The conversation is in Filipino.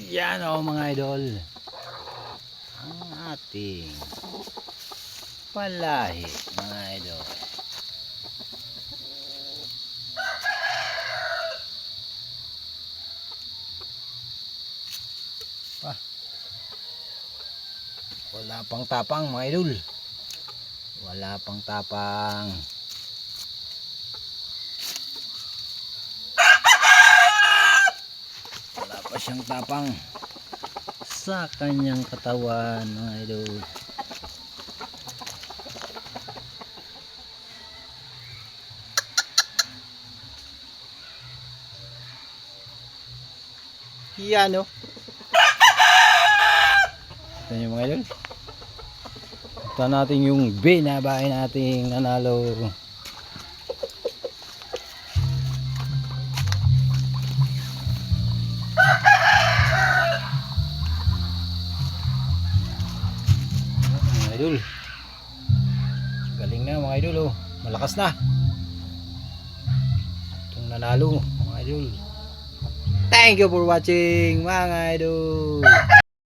Yan o mga idol, ang ating palahi mga idol. Wala pang tapang mga idol, wala pang tapang. Wala pa siyang tapang sa kanyang katawan mga idol. Yan o. Ito yung mga idol. Ito natin yung binabae nating nanalo. Mga idol, galing na mga idol oh. Malakas na itong nanalo mga idol. Thank you for watching mga idol.